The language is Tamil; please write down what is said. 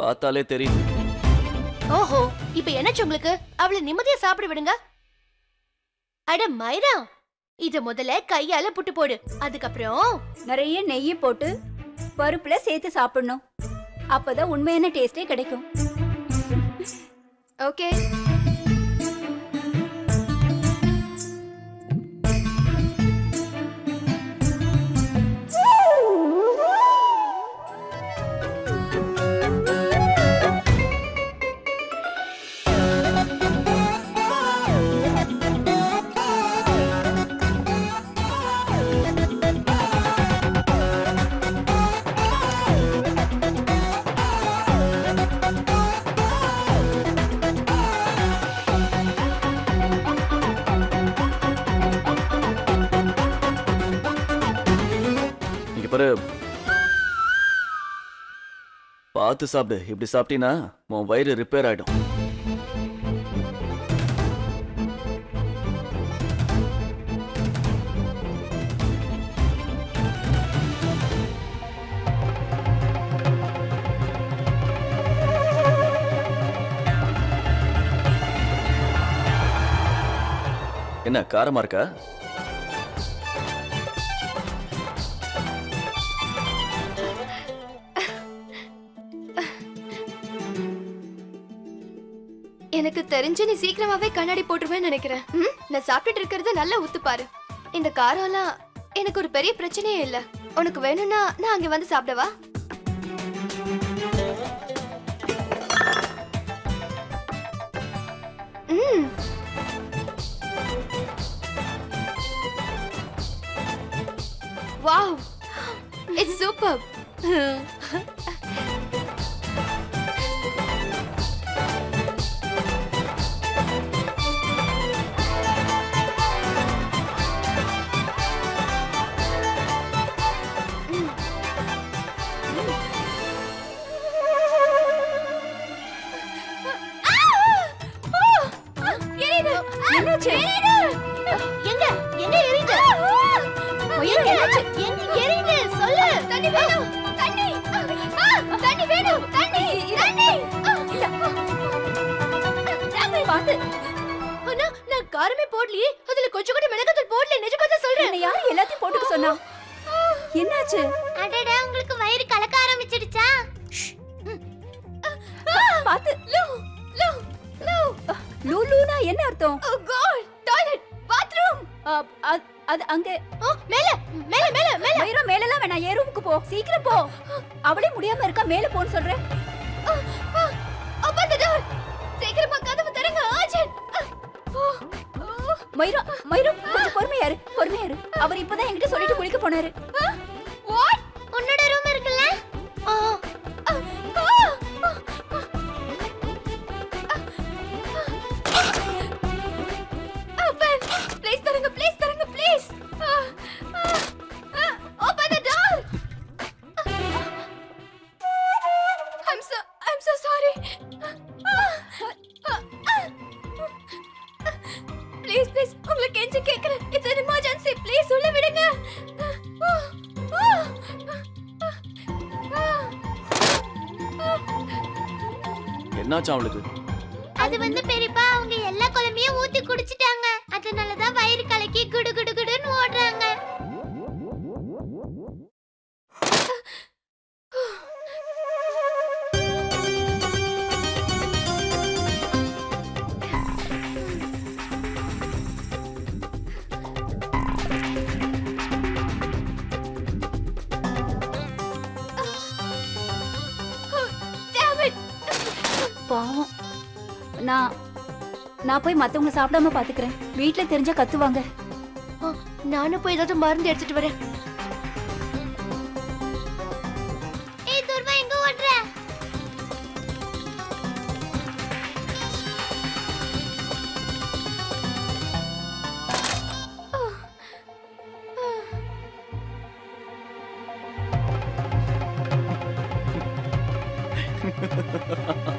பார்த்தாலே தெரியும். ஓஹோ, இப்ப என்னாச்சு உங்களுக்கு? அவளை நிம்மதியா சாப்பிட விடுங்க. அட மைரா, இத முதல்ல கையால புட்டு போடு. அதுக்கப்புறம் நிறைய நெய்யை போட்டு பருப்புல சேர்த்து சாப்பிடணும். அப்பதான் உண்மையான டேஸ்டே கிடைக்கும். ஓகே. பார்த்து சாப்பிடு. இப்படி சாப்பிட்டீன்னா உன் வயிறு ரிப்பேர் ஆயிடும். என்ன காரமா இருக்கா? எனக்கு தெரிஞ்சு நீ சீக்கிரமாவே கண்ணாடி போட்டுருவேன்னு நினைக்கிறேன். நான் சாப்பிட்டுட்டு இருக்கிறத நல்லா ஊத்து பாரு. இந்த காரம்லாம் எனக்கு ஒரு பெரிய பிரச்சனையே இல்ல. உனக்கு வேணும்னா நான் அங்க வந்து சாப்பிடவா? Wow, it's super. எங்க எங்க எரியுது? எங்க எரியுது? சொல்லு. தண்ணி வேணும். தண்ணி. தண்ணி வேணும். தண்ணி. தண்ணி. இல்ல. பாத்து. அண்ணா, நான் காரமே போடலையே. அதுல கொஞ்சம் கூட மிளகாத்தூள் போடல. நிஜமா தான் சொல்றேன். என்ன யார் எல்லாத்தையும் போட்டுக்க சொன்னா? என்னாச்சு? அடடா, உங்களுக்கு வயிறு கலக்க ஆரம்பிச்சிடுச்சா? பாத்து. லூ லூ லூ. லூலூனா என்ன அர்த்தம்? ஓ காட், டாய்லெட், பாத்ரூம். அது அங்க. மேல மேல மேல மேல. மைரா, மேலலாம் வேணாம், ஏ ரூமுக்கு போ. சீக்கிரம் போ. அவளே முடியாம இருக்கா, மேல போன்னு சொல்றேன். ஓபன் தி டோர். சீக்கிரமா கதவு திறங்க, அர்ஜென்ட். மைரா, மைரா, கொஞ்சம் பொறுமையா இரு, பொறுமையா இரு. அவர் இப்பதான் என்கிட்ட சொல்லிட்டு குளிக்க போனாரு. வாட்? உன்னோட ரூம் இருக்குல்ல? Open. Please Tharanga, please Tharanga, please. Open the door. I'm so sorry. Please, please, உங்களை கெஞ்சி கேக்குறேன். It's an emergency. Please உள்ள விடுங்க. என்னாச்சு அவளுக்கு? அது வந்து பெரியப்பா, அவங்க எல்லா குழம்பையும் ஊத்தி குடிச்சிட்டாங்க. அதனால தான் வயிறு கலக்கி குடு குடு குடுன்னு ஓடுறாங்க. பாவம். நான் போய் மத்தவங்க சாப்பிடாம பாத்துக்கிறேன். வீட்ல தெரிஞ்சா கத்துவாங்க. நானும் போய் ஏதாவது மருந்து எடுத்துட்டு வரேன். ஏய் துர்வா, எங்க ஓடுற? Ha ha ha ha ha.